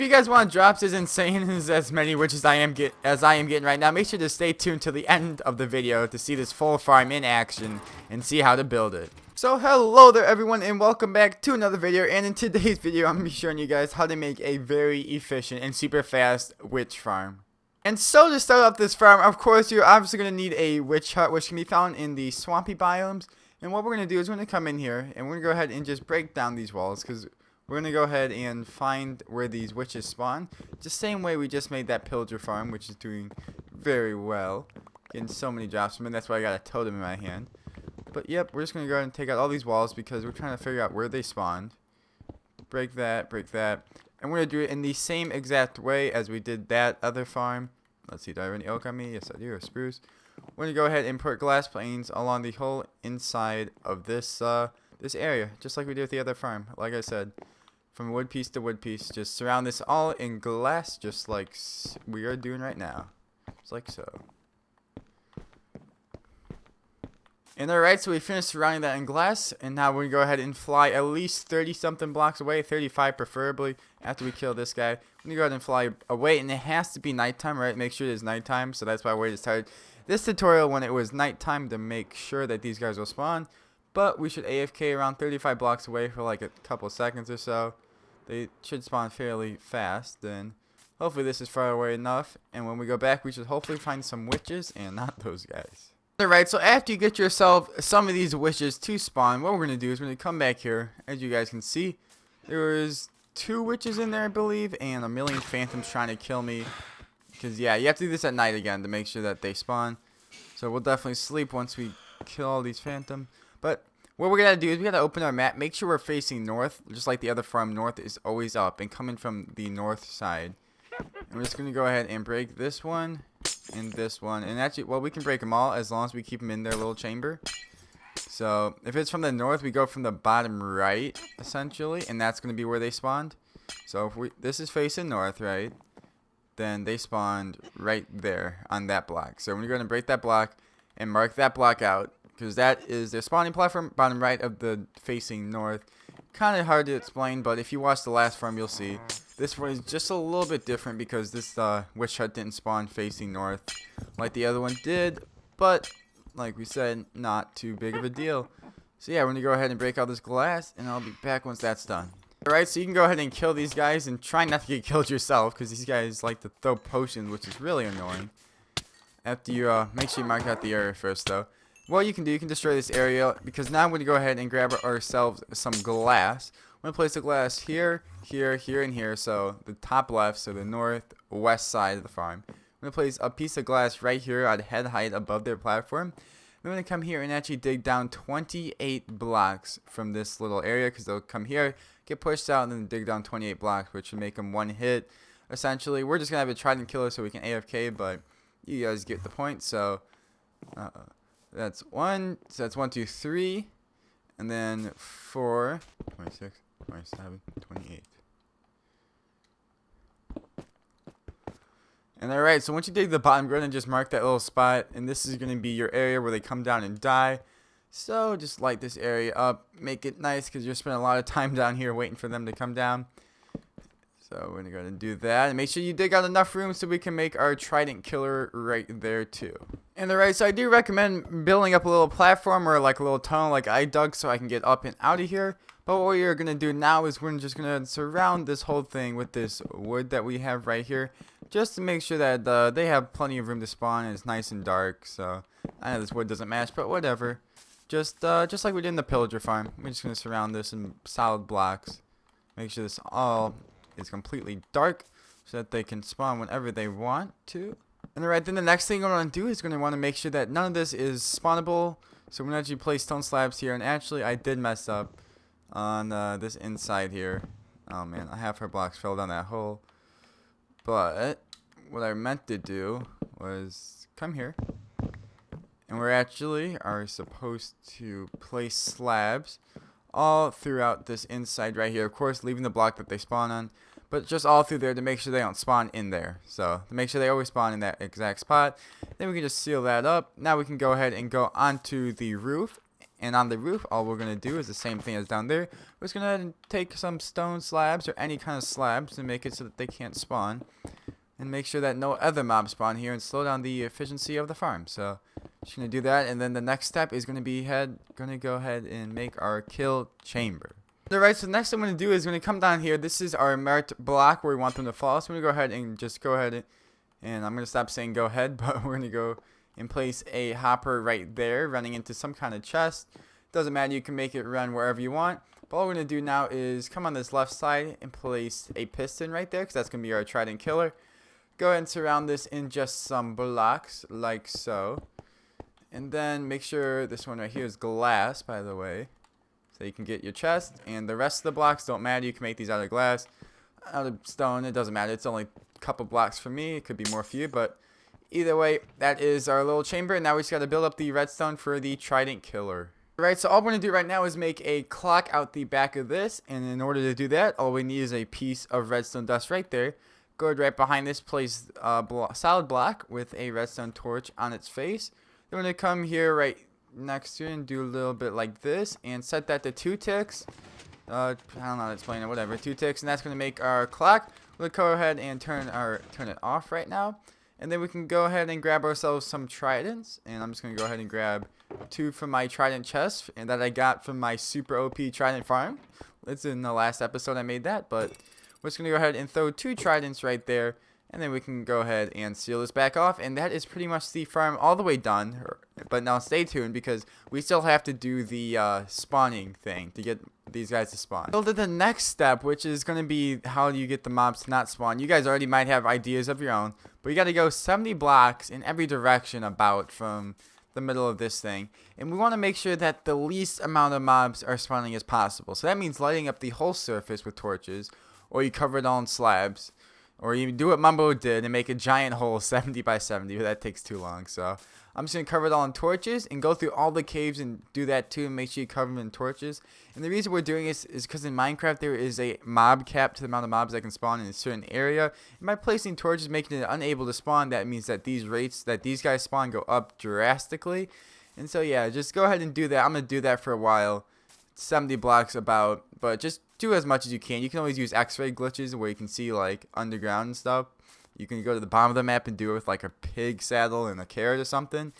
if you guys want drops as insane as many witches I am getting right now, make sure to stay tuned to the end of the video to see this full farm in action and see how to build it. So hello there everyone, and welcome back to another video. And in today's video I'm going to be showing you guys how to make a very efficient and super fast witch farm. And so to start off this farm, of course you're obviously going to need a witch hut, which can be found in the swampy biomes. And what we're going to do is we're going to come in here and we're going to go ahead and just break down these walls, because we're going to go ahead and find where these witches spawn. Just same way we just made that pillager farm, which is doing very well. Getting so many drops from it. That's why I got a totem in my hand. But yep, we're just going to go ahead and take out all these walls because we're trying to figure out where they spawned. Break that, break that. And we're going to do it in the same exact way as we did that other farm. Let's see, do I have any oak on me? Yes, I do, or spruce. We're going to go ahead and put glass planes along the whole inside of this this area, just like we did with the other farm. Like I said, from wood piece to wood piece, just surround this all in glass, just like we are doing right now. Just like so. And alright, so we finished surrounding that in glass, and now we're going to go ahead and fly at least 30 something blocks away, 35 preferably, after we kill this guy. We're going to go ahead and fly away, and it has to be nighttime, right? Make sure it is nighttime, so that's why I waited to start this tutorial when it was nighttime to make sure that these guys will spawn. But we should AFK around 35 blocks away for like a couple seconds or so. They should spawn fairly fast, then hopefully this is far away enough, and when we go back we should hopefully find some witches and not those guys. Alright, so after you get yourself some of these witches to spawn, what we're going to do is we're going to come back here. As you guys can see, there was 2 witches in there I believe, and a million phantoms trying to kill me. Because yeah, you have to do this at night again to make sure that they spawn. So we'll definitely sleep once we kill all these phantoms. But what we're going to do is we got to open our map, make sure we're facing north, just like the other farm. North is always up and coming from the north side. And we're just going to go ahead and break this one and this one. And actually, well, we can break them all as long as we keep them in their little chamber. So if it's from the north, we go from the bottom right, essentially. And that's going to be where they spawned. So if this is facing north, right? Then they spawned right there on that block. So we're going to break that block and mark that block out, because that is their spawning platform, bottom right of the facing north. Kind of hard to explain, but if you watch the last farm, you'll see. This one is just a little bit different because this witch hut didn't spawn facing north like the other one did. But, like we said, not too big of a deal. So yeah, we're going to go ahead and break out this glass, and I'll be back once that's done. Alright, so you can go ahead and kill these guys, and try not to get killed yourself, because these guys like to throw potions, which is really annoying. After you, make sure you mark out the area first, though. What you can do, you can destroy this area, because now I'm going to go ahead and grab ourselves some glass. I'm going to place the glass here, here, here, and here, so the top left, so the northwest side of the farm. I'm going to place a piece of glass right here at head height above their platform. I'm going to come here and actually dig down 28 blocks from this little area, because they'll come here, get pushed out, and then dig down 28 blocks, which would make them one hit. Essentially, we're just going to have a trident killer so we can AFK, but you guys get the point. So that's 1, so that's 1, 2, 3, and then 4, 26, 27, 28. And alright, so once you dig the bottom, go ahead and just mark that little spot, and this is going to be your area where they come down and die. So just light this area up, make it nice, because you're spending a lot of time down here waiting for them to come down. So we're going to go ahead and do that, and make sure you dig out enough room so we can make our trident killer right there too. And alright, so I do recommend building up a little platform or like a little tunnel like I dug so I can get up and out of here. But what we're going to do now is we're just going to surround this whole thing with this wood that we have right here, just to make sure that they have plenty of room to spawn and it's nice and dark. So I know this wood doesn't match, but whatever. Just like we did in the pillager farm, we're just going to surround this in solid blocks. Make sure this all is completely dark so that they can spawn whenever they want to. And alright, then the next thing we're going to do is going to want to make sure that none of this is spawnable. So we're going to actually place stone slabs here. And actually, I did mess up on this inside here. Oh man, half her blocks fell down that hole. But what I meant to do was come here. And we actually are supposed to place slabs all throughout this inside right here. Of course, leaving the block that they spawn on, but just all through there to make sure they don't spawn in there. So to make sure they always spawn in that exact spot. Then we can just seal that up. Now we can go ahead and go onto the roof And on the roof, all we're going to do is the same thing as down there. We're just going to take some stone slabs or any kind of slabs to make it so that they can't spawn. And make sure that no other mobs spawn here and slow down the efficiency of the farm. So just going to do that. And then the next step is going to be go ahead and make our kill chamber. Alright, so the next thing I'm going to do is going to come down here. This is our marked block where we want them to fall. So I'm going to go ahead and just go ahead and I'm going to stop saying go ahead, but we're going to go and place a hopper right there running into some kind of chest. Doesn't matter, you can make it run wherever you want. But all we're going to do now is come on this left side and place a piston right there because that's going to be our trident killer. Go ahead and surround this in just some blocks like so. And then make sure this one right here is glass, by the way. So you can get your chest, and the rest of the blocks don't matter. You can make these out of glass, out of stone, it doesn't matter. It's only a couple blocks for me. It could be more for you, but either way, that is our little chamber. Now we just got to build up the redstone for the trident killer. Alright, so all we're going to do right now is make a clock out the back of this, and in order to do that, all we need is a piece of redstone dust right there. Go ahead right behind this, place a solid block with a redstone torch on its face. Then we're going to come here right next to it and do a little bit like this and set that to 2 ticks. I don't know how to explain it, whatever, 2 ticks, and that's going to make our clock. We'll go ahead and turn it off right now, and then we can go ahead and grab ourselves some tridents, and I'm just going to go ahead and grab 2 from my trident chest and that I got from my super OP trident farm. It's in the last episode I made that, but we're just going to go ahead and throw 2 tridents right there, and then we can go ahead and seal this back off, and that is pretty much the farm all the way done. But now stay tuned because we still have to do the spawning thing to get these guys to spawn. So to the next step, which is going to be how you get the mobs to not spawn. You guys already might have ideas of your own, but you got to go 70 blocks in every direction about from the middle of this thing, and we want to make sure that the least amount of mobs are spawning as possible. So that means lighting up the whole surface with torches, or you cover it all in slabs, or you do what Mumbo did and make a giant hole 70 by 70, but that takes too long. So I'm just going to cover it all in torches and go through all the caves and do that too and make sure you cover them in torches. And the reason we're doing this is because in Minecraft there is a mob cap to the amount of mobs that can spawn in a certain area. And by placing torches making it unable to spawn, that means that these rates that these guys spawn go up drastically. And so yeah, just go ahead and do that. I'm going to do that for a while. 70 blocks about, but just do as much as you can. You can always use X-ray glitches where you can see like underground and stuff. You can go to the bottom of the map and do it with like a pig saddle and a carrot or something.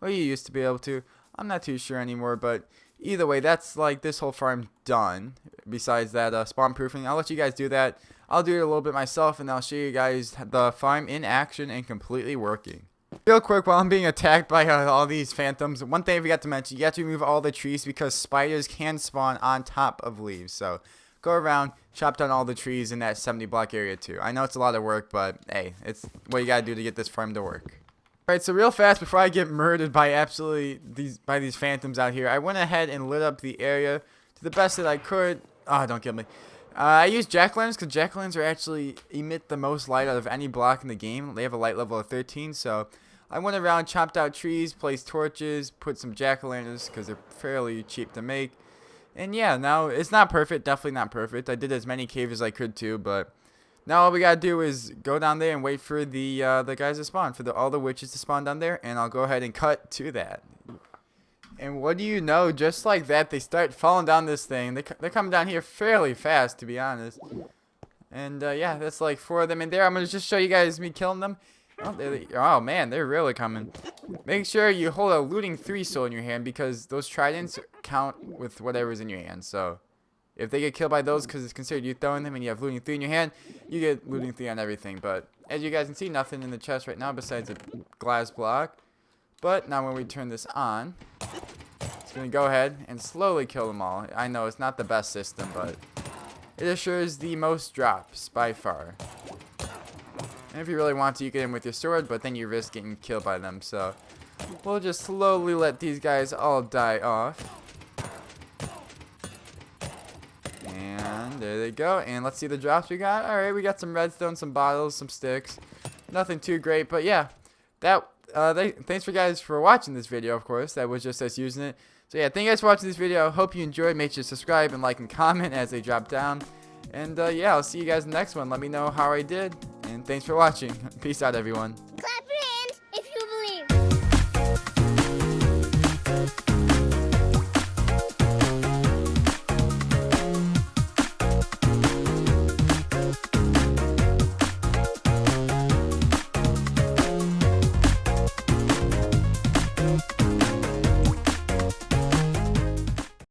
Or you used to be able to. I'm not too sure anymore, but either way, that's like this whole farm done. Besides that spawn proofing, I'll let you guys do that. I'll do it a little bit myself, and I'll show you guys the farm in action and completely working. Real quick, while I'm being attacked by all these phantoms, one thing I forgot to mention, you have to remove all the trees because spiders can spawn on top of leaves. So go around, chop down all the trees in that 70 block area too. I know it's a lot of work, but hey, it's what you gotta do to get this farm to work. Alright, so real fast before I get murdered by these phantoms out here, I went ahead and lit up the area to the best that I could. Oh, don't kill me. I used jack-o'-lanterns because jack-o'-lanterns actually emit the most light out of any block in the game. They have a light level of 13, so I went around, chopped out trees, placed torches, put some jack-o'-lanterns because they're fairly cheap to make. And yeah, now it's not perfect, definitely not perfect. I did as many caves as I could too, but now all we gotta do is go down there and wait for the guys to spawn, for all the witches to spawn down there, and I'll go ahead and cut to that. And what do you know, just like that, they start falling down this thing. They're coming down here fairly fast, to be honest. And yeah, that's like 4 of them in there. I'm gonna just show you guys me killing them. Oh man, they're really coming. Make sure you hold a looting 3 soul in your hand because those tridents count with whatever's in your hand. So if they get killed by those because it's considered you throwing them and you have looting 3 in your hand, you get looting 3 on everything. But as you guys can see, nothing in the chest right now besides a glass block. But now when we turn this on, it's going to go ahead and slowly kill them all. I know it's not the best system, but it assures the most drops by far. And if you really want to, you get in with your sword, but then you risk getting killed by them. So we'll just slowly let these guys all die off. And there they go. And let's see the drops we got. Alright, we got some redstone, some bottles, some sticks. Nothing too great, but yeah. Thanks for guys for watching this video, of course. That was just us using it. So yeah, thank you guys for watching this video. Hope you enjoyed. Make sure to subscribe and like and comment as they drop down. And yeah, I'll see you guys in the next one. Let me know how I did. And thanks for watching. Peace out, everyone. bye.